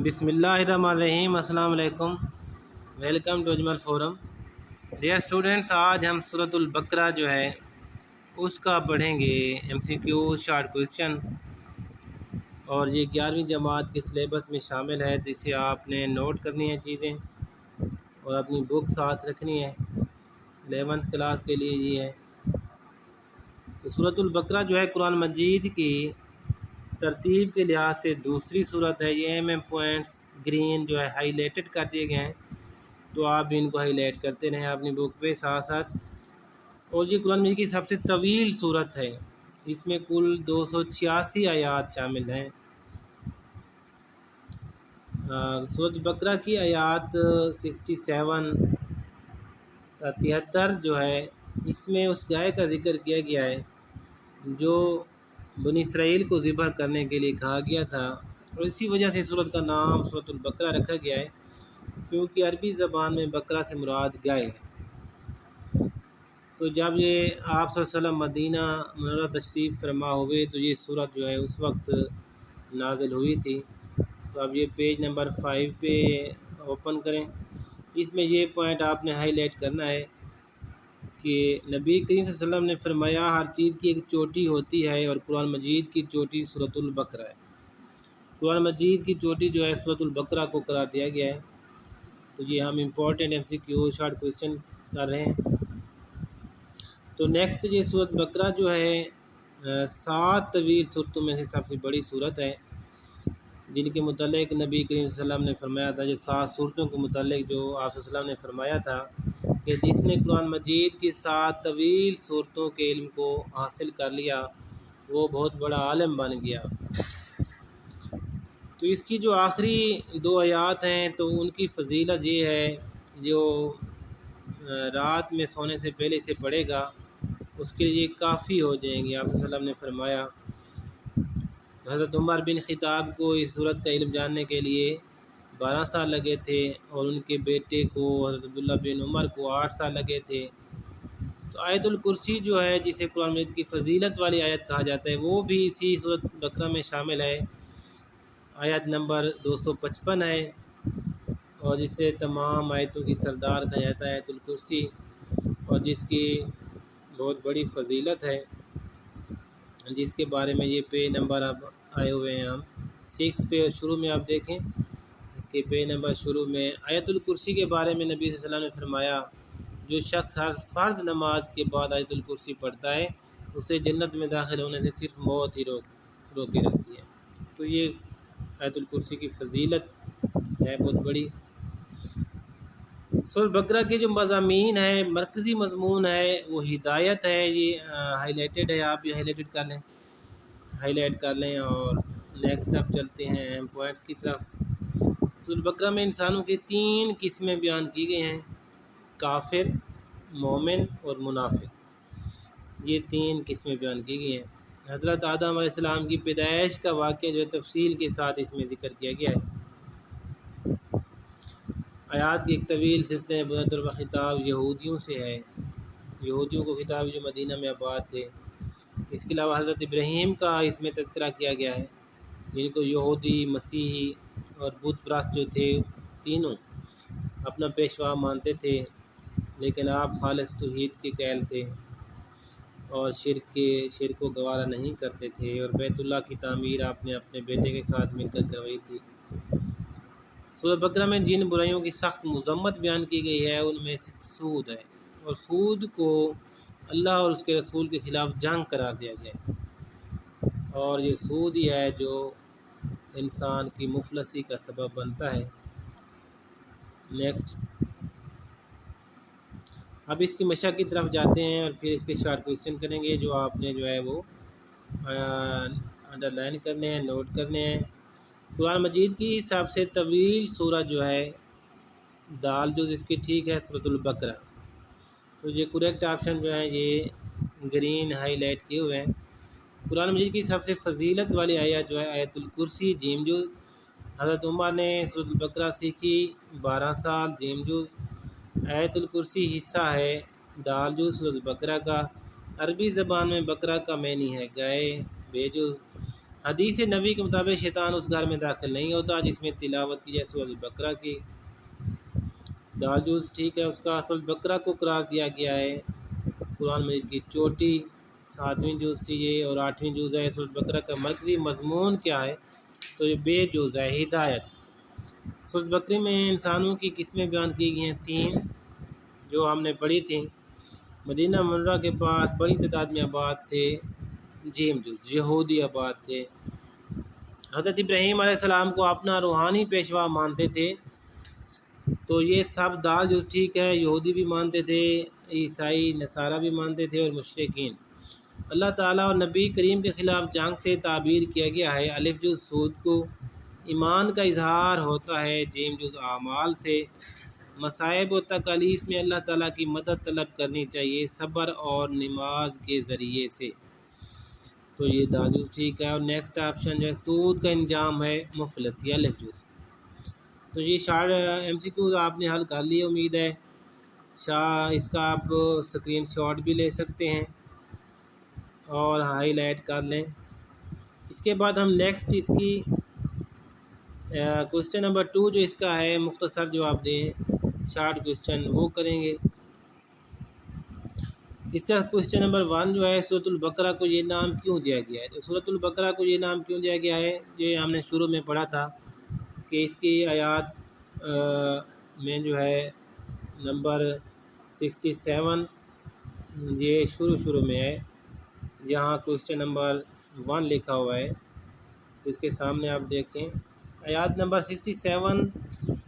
بسم اللہ الرحمن الرحیم۔ السلام علیکم، welcome to Ajmal forum. Dear students, آج ہم سورۃ البقرہ جو ہے اس کا پڑھیں گے ایم سی کیو شارٹ کویشچن، اور یہ 11ویں جماعت کے سلیبس میں شامل ہے، تو اسے آپ نے نوٹ کرنی ہیں چیزیں اور اپنی بک ساتھ رکھنی ہے۔ 11th کلاس کے لیے یہ ہے۔ تو سورۃ البقرہ جو ہے قرآن مجید کی ترتیب کے لحاظ سے دوسری صورت ہے۔ یہ ایم پوائنٹس گرین جو ہے ہائی لائٹڈ کر دیے گئے ہیں، تو آپ بھی ان کو ہائی لائٹ کرتے رہیں اپنی بک پہ ساتھ ساتھ۔ اور یہ قرآن مجید کی سب سے طویل صورت ہے، اس میں کل 286 آیات شامل ہیں۔ سورۃ البقرہ کی آیات 67 73 جو ہے، اس میں اس گائے کا ذکر کیا گیا ہے جو بنی اسرائیل کو ذبح کرنے کے لیے کہا گیا تھا، اور اسی وجہ سے سورت کا نام سورۃ البقرہ رکھا گیا ہے، کیونکہ عربی زبان میں بقرہ سے مراد گائے ہے۔ تو جب یہ آپ صلی اللہ علیہ وسلم مدینہ منورہ تشریف فرما ہوئے تو یہ سورت جو ہے اس وقت نازل ہوئی تھی۔ تو اب یہ پیج نمبر 5 پہ اوپن کریں۔ اس میں یہ پوائنٹ آپ نے ہائی لائٹ کرنا ہے کہ نبی کریم صلی اللہ علیہ وسلم نے فرمایا ہر چیز کی ایک چوٹی ہوتی ہے، اور قرآن مجید کی چوٹی سورۃ البقرہ ہے۔ قرآن مجید کی چوٹی جو ہے سورۃ البقرہ کو قرار دیا گیا ہے۔ تو یہ ہم امپورٹنٹ ایم سی کیو شارٹ کویشچن کر رہے ہیں۔ تو نیکسٹ یہ سورۃ البقرہ جو ہے 7 طویل صورتوں میں سے سب سے بڑی صورت ہے، جن کے متعلق نبی کریم صلی اللہ علیہ وسلم نے فرمایا تھا، جو 7 صورتوں کے متعلق جو آپ صلی اللہ علیہ وسلم نے فرمایا تھا کہ جس نے قرآن مجید کی 7 طویل صورتوں کے علم کو حاصل کر لیا وہ بہت بڑا عالم بن گیا۔ تو اس کی جو آخری 2 آیات ہیں تو ان کی فضیلت یہ ہے، جو رات میں سونے سے پہلے اسے پڑھے گا اس کے لیے کافی ہو جائیں گے۔ آپ صلی اللہ علیہ وسلم نے فرمایا حضرت عمر بن خطاب کو اس صورت کا علم جاننے کے لیے 12 سال لگے تھے، اور ان کے بیٹے کو حضرت عبداللہ بن عمر کو 8 سال لگے تھے۔ تو آیت الکرسی جو ہے جسے قرآن مجید کی فضیلت والی آیت کہا جاتا ہے، وہ بھی اسی سورۃ بقرہ میں شامل ہے۔ آیت نمبر 255 ہے، اور جسے تمام آیتوں کی سردار کہا جاتا ہے آیت الکرسی، اور جس کی بہت بڑی فضیلت ہے، جس کے بارے میں یہ پیج نمبر اب آئے ہوئے ہیں ہم 6 پہ، اور شروع میں آپ دیکھیں کہ پیج نمبر شروع میں آیت الکرسی کے بارے میں نبی صلی اللہ علیہ وسلم نے فرمایا جو شخص ہر فرض نماز کے بعد آیت الکرسی پڑھتا ہے اسے جنت میں داخل ہونے سے صرف موت ہی روکے رکھتی ہے۔ تو یہ آیت الکرسی کی فضیلت ہے بہت بڑی۔ سورۃ بقرہ کے جو مضامین ہیں، مرکزی مضمون ہے وہ ہدایت ہے۔ یہ ہائی لائٹڈ ہے، آپ بھی ہائی لائٹڈ کر لیں، ہائی لائٹ کر لیں۔ اور نیکسٹ اب چلتے ہیں اہم پوائنٹس کی طرف۔ سورۃ بقرہ میں انسانوں کی 3 قسمیں بیان کی گئی ہیں، کافر، مومن اور منافق۔ یہ 3 قسمیں بیان کی گئی ہیں۔ حضرت آدم علیہ السلام کی پیدائش کا واقعہ جو ہے تفصیل کے ساتھ اس میں ذکر کیا گیا ہے۔ آیات کی ایک طویل سلسلے میں بنیاد اور خطاب یہودیوں سے ہے، یہودیوں کو خطاب جو مدینہ میں آباد تھے۔ اس کے علاوہ حضرت ابراہیم کا اس میں تذکرہ کیا گیا ہے، جن کو یہودی، مسیحی اور بت پرست جو تھے تینوں اپنا پیشوا مانتے تھے، لیکن آپ خالص توحید کے قائل تھے اور شرک کو گوارا نہیں کرتے تھے، اور بیت اللہ کی تعمیر آپ نے اپنے بیٹے کے ساتھ مل کر کروائی تھی۔ سورۃ بقرہ میں جن برائیوں کی سخت مذمت بیان کی گئی ہے ان میں سے سود ہے، اور سود کو اللہ اور اس کے رسول کے خلاف جنگ قرار دیا گیا ہے، اور یہ سود ہی ہے جو انسان کی مفلسی کا سبب بنتا ہے۔ نیکسٹ اب اس کی مشق کی طرف جاتے ہیں، اور پھر اس کے شارٹ کویشچن کریں گے جو آپ نے جو ہے وہ انڈر لائن کرنے ہیں، نوٹ کرنے ہیں۔ قرآن مجید کی سب سے طویل سورہ جو ہے دال جو اس کی ٹھیک ہے سورۃ البقرہ۔ تو یہ کریکٹ آپشن جو ہے یہ گرین ہائی لائٹ کیے ہوئے ہیں۔ قرآن مجید کی سب سے فضیلت والی آیت جو ہے آیت الکرسی جیم جز۔ حضرت عمر نے سورۃ البقرہ سیکھی 12 سال، جیم جز۔ آیت الکرسی حصہ ہے دال جز سورۃ البقرہ کا۔ عربی زبان میں بقرہ کا معنی ہے گائے، بے جز۔ حدیث نبی کے مطابق شیطان اس گھر میں داخل نہیں ہوتا جس میں تلاوت کی جائے سورۃ البقرہ کی۔ دالجوز ٹھیک ہے، اس کا سورۃ البقرہ کو قرار دیا گیا ہے قرآن مجید کی چوٹی، 7ویں جز تھی یہ اور 8ویں جز ہے۔ سورۃ البقرہ کا مرکزی مضمون کیا ہے؟ تو یہ بے جز ہے، ہدایت۔ سورۃ البقرہ میں انسانوں کی قسمیں بیان کی گئی ہیں 3 جو ہم نے پڑھی تھیں۔ مدینہ منورہ کے پاس بڑی تعداد میں آباد تھے جیم جز، یہودی آباد تھے۔ حضرت ابراہیم علیہ السلام کو اپنا روحانی پیشوا مانتے تھے، تو یہ سب دال جو ٹھیک ہے، یہودی بھی مانتے تھے، عیسائی نصارہ بھی مانتے تھے اور مشرکین۔ اللہ تعالیٰ اور نبی کریم کے خلاف جنگ سے تعبیر کیا گیا ہے۔ الف جز سود کو ایمان کا اظہار ہوتا ہے، جیم جز اعمال سے۔ مصائب و تکالیف میں اللہ تعالیٰ کی مدد طلب کرنی چاہیے صبر اور نماز کے ذریعے سے، تو یہ دالجوز ٹھیک ہے۔ اور نیکسٹ آپشن جو ہے سود کا انجام ہے مفلسی، الف جز۔ تو یہ شارٹ MCQs آپ نے حل کر لی امید ہے۔ اس کا آپ اسکرین شاٹ بھی لے سکتے ہیں اور ہائی لائٹ کر لیں۔ اس کے بعد ہم نیکسٹ اس کی کوشچن نمبر 2 جو اس کا ہے مختصر جواب دیں، شارٹ کوشچن وہ کریں گے۔ اس کا کوشچن نمبر 1 جو ہے سورۃ البقرہ کو یہ نام کیوں دیا گیا ہے؟ تو سورۃ البقرہ کو یہ نام کیوں دیا گیا ہے؟ یہ ہم نے شروع میں پڑھا تھا کہ اس کی آیات میں جو ہے نمبر 67 یہ شروع میں ہے، یہاں کوشچن نمبر 1 لکھا ہوا ہے، تو اس کے سامنے آپ دیکھیں آیات نمبر 67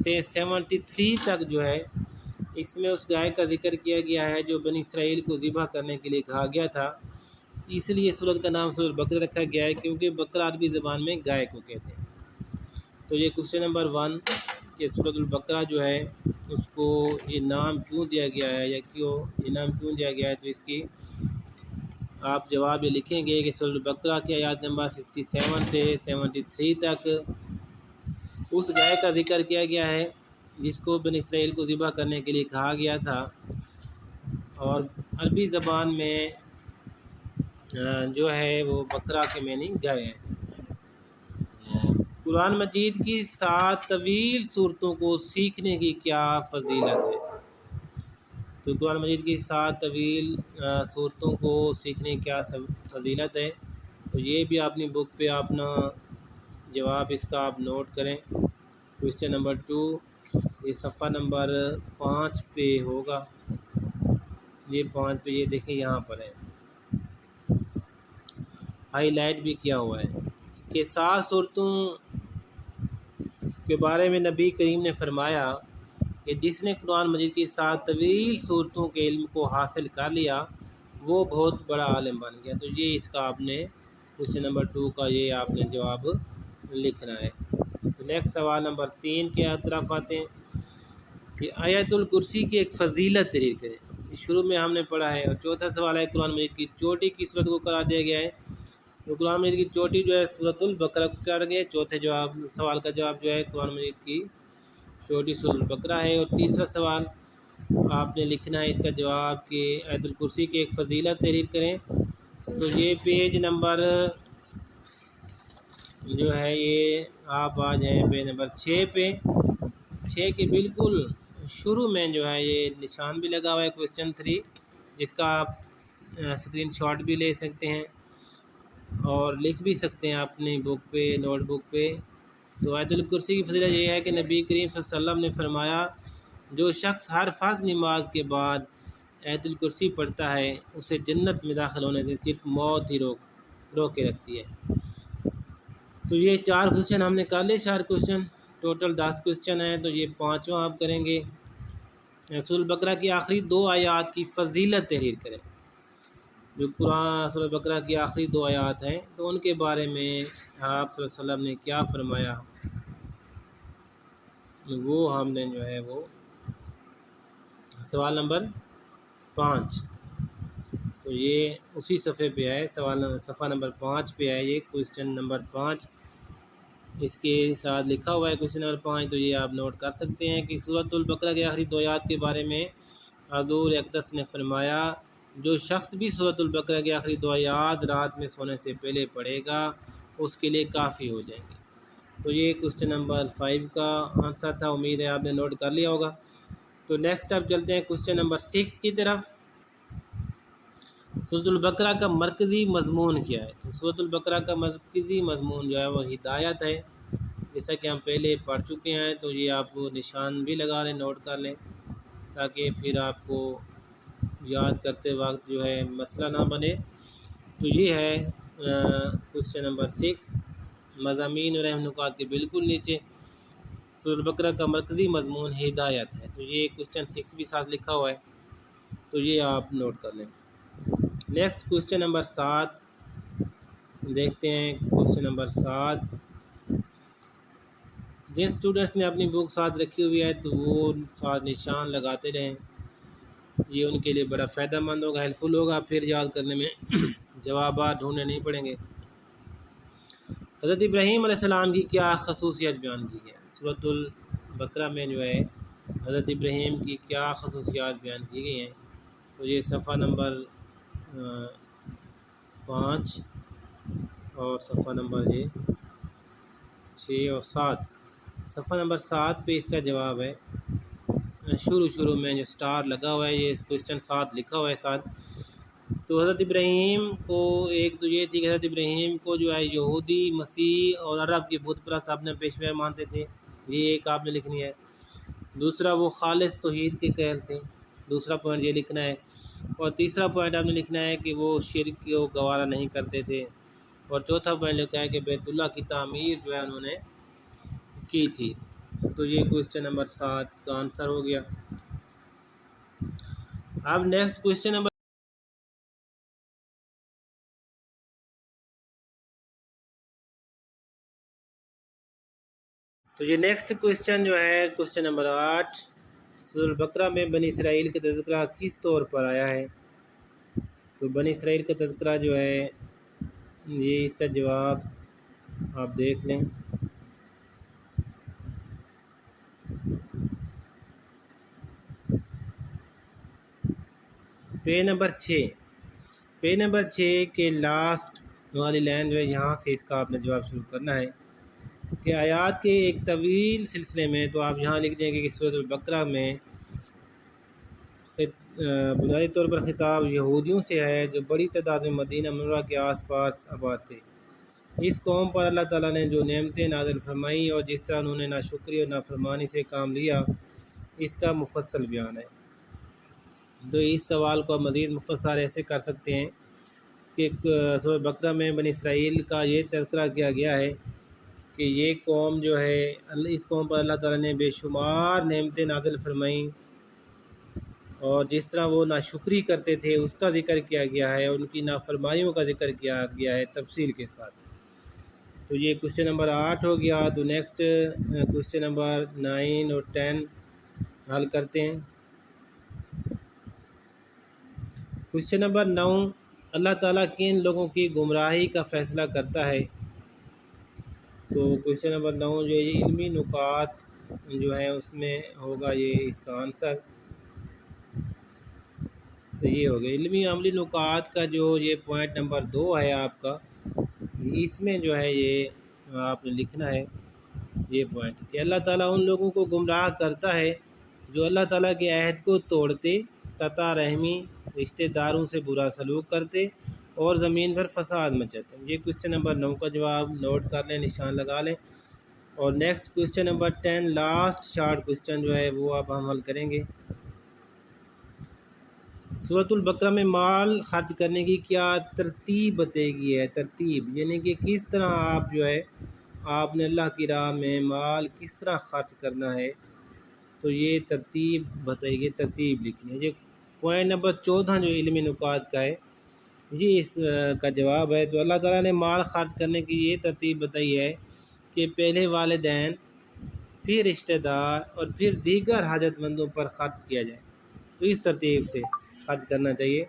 سے 73 تک جو ہے اس میں اس گائے کا ذکر کیا گیا ہے جو بنی اسرائیل کو ذبح کرنے کے لیے کہا گیا تھا۔ اس لیے سورت کا نام سورۃ البقرہ رکھا گیا ہے کیونکہ بقرہ عربی زبان میں گائے کو کہتے ہیں۔ تو یہ کوشچن نمبر 1 کہ سورۃ البقرہ جو ہے اس کو یہ نام کیوں دیا گیا ہے یا یہ نام کیوں دیا گیا ہے، تو اس کی آپ جواب یہ لکھیں گے کہ سورۃ البقرہ کی آیات نمبر 67 سے 73 تک اس گائے کا ذکر کیا گیا ہے جس کو بنی اسرائیل کو ذبح کرنے کے لیے کہا گیا تھا، اور عربی زبان میں جو ہے وہ بقرہ کے معنی گائے ہے۔ قرآن مجید کی 7 طویل صورتوں کو سیکھنے کی کیا فضیلت ہے؟ تو قرآن مجید کی 7 طویل صورتوں کو سیکھنے کی کیا فضیلت ہے؟ تو یہ بھی اپنی بک پہ اپنا جواب اس کا آپ نوٹ کریں۔ کوشچن نمبر 2 یہ صفحہ نمبر 5 پہ ہوگا، یہ 5 پہ یہ دیکھیں یہاں پر ہے، ہائی لائٹ بھی کیا ہوا ہے کہ 7 صورتوں کے بارے میں نبی کریم نے فرمایا کہ جس نے قرآن مجید کی 7 طویل صورتوں کے علم کو حاصل کر لیا وہ بہت بڑا عالم بن گیا۔ تو یہ اس کا آپ نے کوشچن نمبر 2 کا یہ آپ نے جواب لکھنا ہے۔ تو نیکسٹ سوال نمبر 3 کے طرف آتے ہیں کہ آیت الکرسی کی ایک فضیلت تحریر کریں۔ شروع میں ہم نے پڑھا ہے، اور چوتھا سوال ہے قرآن مجید کی چوٹی کی صورت کو قرار دیا گیا ہے، تو قرآن مجید کی چوٹی جو ہے سورۃ البقرہ کو قرار دیا گیا ہے۔ چوتھے سوال کا جواب جو ہے قرآن مجید کی چوٹی سورۃ البقرہ ہے، اور تیسرا سوال آپ نے لکھنا ہے اس کا جواب کہ آیت الکرسی کی ایک فضیلت تحریر کریں۔ تو یہ پیج نمبر جو ہے یہ آپ آ جائیں پیج نمبر 6 پہ، 6 کے بالکل شروع میں جو ہے یہ نشان بھی لگا ہوا ہے کوشچن 3 جس کا آپ اسکرین شاٹ بھی لے سکتے ہیں اور لکھ بھی سکتے ہیں اپنی بک پہ، نوٹ بک پہ۔ تو آیت الکرسی کی فضیلت یہ ہے کہ نبی کریم صلی اللہ علیہ وسلم نے فرمایا جو شخص ہر فرض نماز کے بعد آیت الکرسی پڑھتا ہے اسے جنت میں داخل ہونے سے صرف موت ہی روک کے رکھتی ہے۔ تو یہ 4 کوشچن ہم نے کر لے، 4 کوشچن ٹوٹل 10 کوشچن ہیں، تو یہ 5واں آپ کریں گے۔ سورۃ البقرہ کی آخری 2 آیات کی فضیلت تحریر کریں۔ جو قرآن سورۃ البقرہ کی آخری 2 آیات ہیں تو ان کے بارے میں آپ صلی اللہ علیہ وسلم نے کیا فرمایا، وہ ہم نے جو ہے وہ سوال نمبر 5 تو یہ اسی صفحے پہ ہے، صفحہ نمبر 5 پہ ہے، یہ کوشچن نمبر 5 اس کے ساتھ لکھا ہوا ہے کوشچن نمبر 5۔ تو یہ آپ نوٹ کر سکتے ہیں کہ سورۃ البقرہ کی آخری 2 آیات کے بارے میں حضور اقدس نے فرمایا جو شخص بھی سورۃ البقرہ کی آخری 2 آیات رات میں سونے سے پہلے پڑھے گا اس کے لیے کافی ہو جائیں گے۔ تو یہ کوسچن نمبر 5 کا آنسر تھا، امید ہے آپ نے نوٹ کر لیا ہوگا۔ تو نیکسٹ اب چلتے ہیں کوسچن نمبر 6 کی طرف۔ سورۃ البقرہ کا مرکزی مضمون کیا ہے؟ تو سورۃ البقرہ کا مرکزی مضمون جو ہے وہ ہدایت ہے، جیسا کہ ہم پہلے پڑھ چکے ہیں۔ تو یہ آپ کو نشان بھی لگا لیں، نوٹ کر لیں، تاکہ پھر آپ کو یاد کرتے وقت جو ہے مسئلہ نہ بنے۔ تو یہ ہے کوسچن نمبر 6، مضامین اور اہم نکات کے بالکل نیچے سورۃ البقرہ کا مرکزی مضمون ہدایت ہے۔ تو یہ کوسچن 6 بھی ساتھ لکھا ہوا ہے، تو یہ آپ نوٹ کر لیں۔ نیکسٹ کوسچن نمبر 7 دیکھتے ہیں۔ کوسچن نمبر 7، جن اسٹوڈنٹس نے اپنی بک ساتھ رکھی ہوئی ہے تو وہ ساتھ نشان لگاتے رہیں، یہ ان کے لیے بڑا فائدہ مند ہوگا، ہیلپ فل ہوگا، پھر یاد کرنے میں جوابات ڈھونڈنے نہیں پڑیں گے۔ حضرت ابراہیم علیہ السلام کی کیا خصوصیت بیان کی ہے؟ سورۃ البقرہ میں جو ہے حضرت ابراہیم کی کیا خصوصیات بیان کی گئی ہیں؟ تو یہ صفحہ نمبر 5 اور صفحہ نمبر 6 اور 7، صفحہ نمبر 7 پہ اس کا جواب ہے۔ شروع میں جو سٹار لگا ہوا ہے، یہ کوسچن 7 لکھا ہوا ہے ساتھ۔ تو حضرت ابراہیم کو ایک تو یہ تھی کہ حضرت ابراہیم کو جو ہے یہودی، مسیح اور عرب کے بت پرست اپنے پیشوا مانتے تھے، یہ ایک آپ نے لکھنی ہے۔ دوسرا، وہ خالص توحید کے قائل تھے، دوسرا پوائنٹ یہ لکھنا ہے۔ اور تیسرا پوائنٹ آپ نے لکھنا ہے کہ وہ شرک کو گوارا نہیں کرتے تھے۔ اور چوتھا پوائنٹ لکھا ہے کہ بیت اللہ کی تعمیر جو ہے انہوں نے کی تھی۔ تو یہ کوسچن نمبر 7 کا آنسر ہو گیا۔ اب نیکسٹ کوسچن نمبر تو یہ نیکسٹ کوسچن جو ہے کوسچن نمبر 8، سورۃ البقرہ میں بنی اسرائیل کا تذکرہ کس طور پر آیا ہے؟ تو بنی اسرائیل کا تذکرہ جو ہے یہ اس کا جواب آپ دیکھ لیں۔ پیج نمبر 6 کے لاسٹ والی لائن جو ہے یہاں سے اس کا آپ نے جواب شروع کرنا ہے کہ آیات کے ایک طویل سلسلے میں، تو آپ یہاں لکھ دیں گے کہ سورۃ البقرہ میں بنیادی طور پر خطاب یہودیوں سے ہے جو بڑی تعداد میں مدینہ منورہ کے آس پاس آباد تھے۔ اس قوم پر اللہ تعالیٰ نے جو نعمتیں نازل فرمائی اور جس طرح انہوں نے ناشکری اور نافرمانی سے کام لیا، اس کا مفصل بیان ہے۔ تو اس سوال کو مزید مختصر ایسے کر سکتے ہیں کہ سورۃ بقرہ میں بنی اسرائیل کا یہ تذکرہ کیا گیا ہے کہ یہ قوم جو ہے، اس قوم پر اللہ تعالیٰ نے بے شمار نعمتیں نازل فرمائیں اور جس طرح وہ ناشکری کرتے تھے اس کا ذکر کیا گیا ہے، ان کی نافرمانیوں کا ذکر کیا گیا ہے تفصیل کے ساتھ۔ تو یہ کوسچن نمبر 8 ہو گیا۔ تو نیکسٹ کوسچن نمبر 9 اور 10 حل کرتے ہیں۔ کوسچن نمبر 9، اللہ تعالیٰ کن لوگوں کی گمراہی کا فیصلہ کرتا ہے؟ تو کوسچن نمبر 9 جو ہے یہ علمی نکات جو ہیں اس میں ہوگا یہ اس کا آنسر۔ تو یہ ہو گیا علمی عملی نکات کا جو یہ پوائنٹ نمبر 2 ہے آپ کا، اس میں جو ہے یہ آپ نے لکھنا ہے یہ پوائنٹ کہ اللہ تعالیٰ ان لوگوں کو گمراہ کرتا ہے جو اللہ تعالیٰ کے عہد کو توڑتے، قطع رحمی، رشتہ داروں سے برا سلوک کرتے اور زمین پر فساد مچاتے ہیں۔ یہ کوسچن نمبر 9 کا جواب نوٹ کر لیں، نشان لگا لیں۔ اور next question number 10 last short question جو ہے وہ اب ہم حل کریں گے۔ سورۃ البقرہ میں مال خرچ کرنے کی کیا ترتیب بتائی گئی ہے؟ ترتیب یعنی کہ کس طرح آپ جو ہے آپ نے اللہ کی راہ میں مال کس طرح خرچ کرنا ہے، تو یہ ترتیب بتائی گئی، ترتیب لکھنی ہے۔ یہ پوائنٹ نمبر 14 جو علمی نکات کا ہے یہ اس کا جواب ہے۔ تو اللہ تعالیٰ نے مال خرچ کرنے کی یہ ترتیب بتائی ہے کہ پہلے والدین، پھر رشتہ دار اور پھر دیگر حاجت مندوں پر خرچ کیا جائے۔ تو اس ترتیب سے خرچ کرنا چاہیے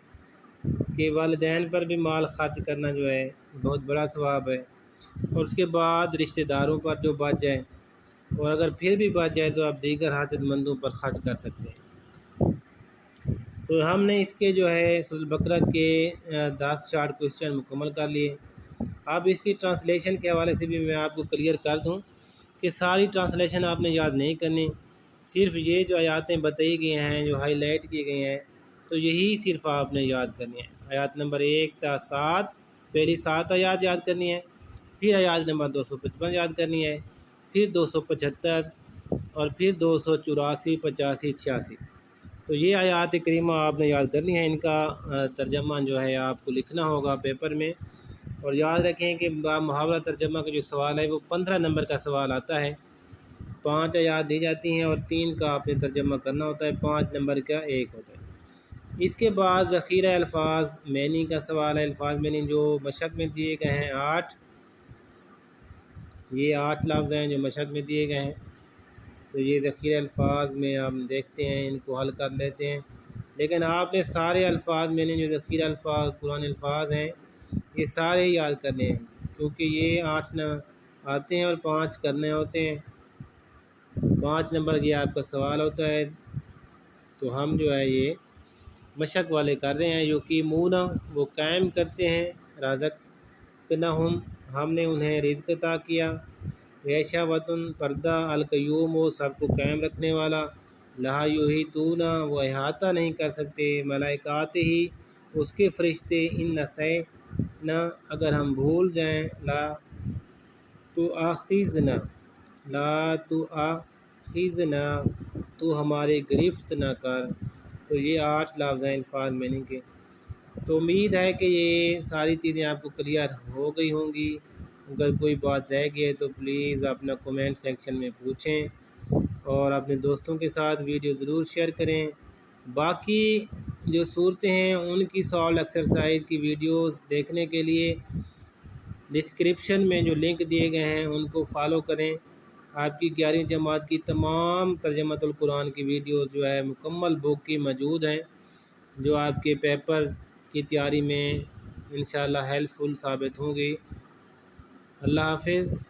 کہ والدین پر بھی مال خرچ کرنا جو ہے بہت بڑا ثواب ہے، اور اس کے بعد رشتہ داروں پر جو بچ جائے، اور اگر پھر بھی بچ جائے تو آپ دیگر حاجت مندوں پر خرچ کر سکتے ہیں۔ تو ہم نے اس کے جو ہے سورۃ البقرہ کے 10 شارٹ کوسچن مکمل کر لیے۔ اب اس کی ٹرانسلیشن کے حوالے سے بھی میں آپ کو کلیئر کر دوں کہ ساری ٹرانسلیشن آپ نے یاد نہیں کرنی، صرف یہ جو آیاتیں بتائی گئی ہیں، جو ہائی لائٹ کی گئی ہیں، تو یہی صرف آپ نے یاد کرنی ہے۔ آیات نمبر 1 تا 7، پہلی 7 آیات یاد کرنی ہے، پھر آیات نمبر 255 یاد کرنی ہے، پھر 275 اور پھر 284، 85، 86۔ تو یہ آیات کریمہ آپ نے یاد کرنی ہے۔ ان کا ترجمہ جو ہے آپ کو لکھنا ہوگا پیپر میں، اور یاد رکھیں کہ محاورہ ترجمہ کا جو سوال ہے وہ 15 نمبر کا سوال آتا ہے، 5 آیات دی جاتی ہیں اور 3 کا آپ نے ترجمہ کرنا ہوتا ہے، 5 نمبر کا 1 ہوتا ہے۔ اس کے بعد ذخیرہ الفاظ معنی کا سوال ہے۔ الفاظ معنی جو مشق میں دیے گئے ہیں 8، یہ 8 لفظ ہیں جو مشق میں دیے گئے ہیں، تو یہ ذخیرہ الفاظ میں آپ دیکھتے ہیں، ان کو حل کر لیتے ہیں۔ لیکن آپ نے سارے الفاظ میں نے جو ذخیرہ الفاظ قرآن الفاظ ہیں یہ سارے یاد کرنے ہیں، کیونکہ یہ 8 آتے ہیں اور 5 کرنے ہوتے ہیں۔ 5 نمبر کی آپ کا سوال ہوتا ہے، تو ہم جو ہے یہ مشق والے کر رہے ہیں۔ یقیمون وہ قائم کرتے ہیں، رزقناہم ہم نے انہیں رزق عطا کیا، ریشہ وطن پردہ، القیوم وہ سب کو قائم رکھنے والا، لا یحیطون وہ احاطہ نہیں کر سکتے، ملائکات ہی اس کے فرشتے، ان نسینا اگر ہم بھول جائیں، لا تؤاخذنا تو ہماری گرفت نہ کر۔ تو یہ 8 لفظ ہیں الفاظ معنی کے۔ تو امید ہے کہ یہ ساری چیزیں آپ کو کلیئر ہو گئی ہوں گی۔ اگر کوئی بات رہ گئی ہے تو پلیز اپنا کومنٹ سیکشن میں پوچھیں، اور اپنے دوستوں کے ساتھ ویڈیو ضرور شیئر کریں۔ باقی جو صورتیں ہیں ان کی سالو ایکسرسائز کی ویڈیوز دیکھنے کے لیے ڈسکرپشن میں جو لنک دیے گئے ہیں ان کو فالو کریں۔ آپ کی 11ویں جماعت کی تمام ترجمۃ القرآن کی ویڈیو جو ہے مکمل بک کی موجود ہیں، جو آپ کے پیپر کی تیاری میں انشاءاللہ ہیلپ فل ثابت ہوں گی۔ اللہ حافظ۔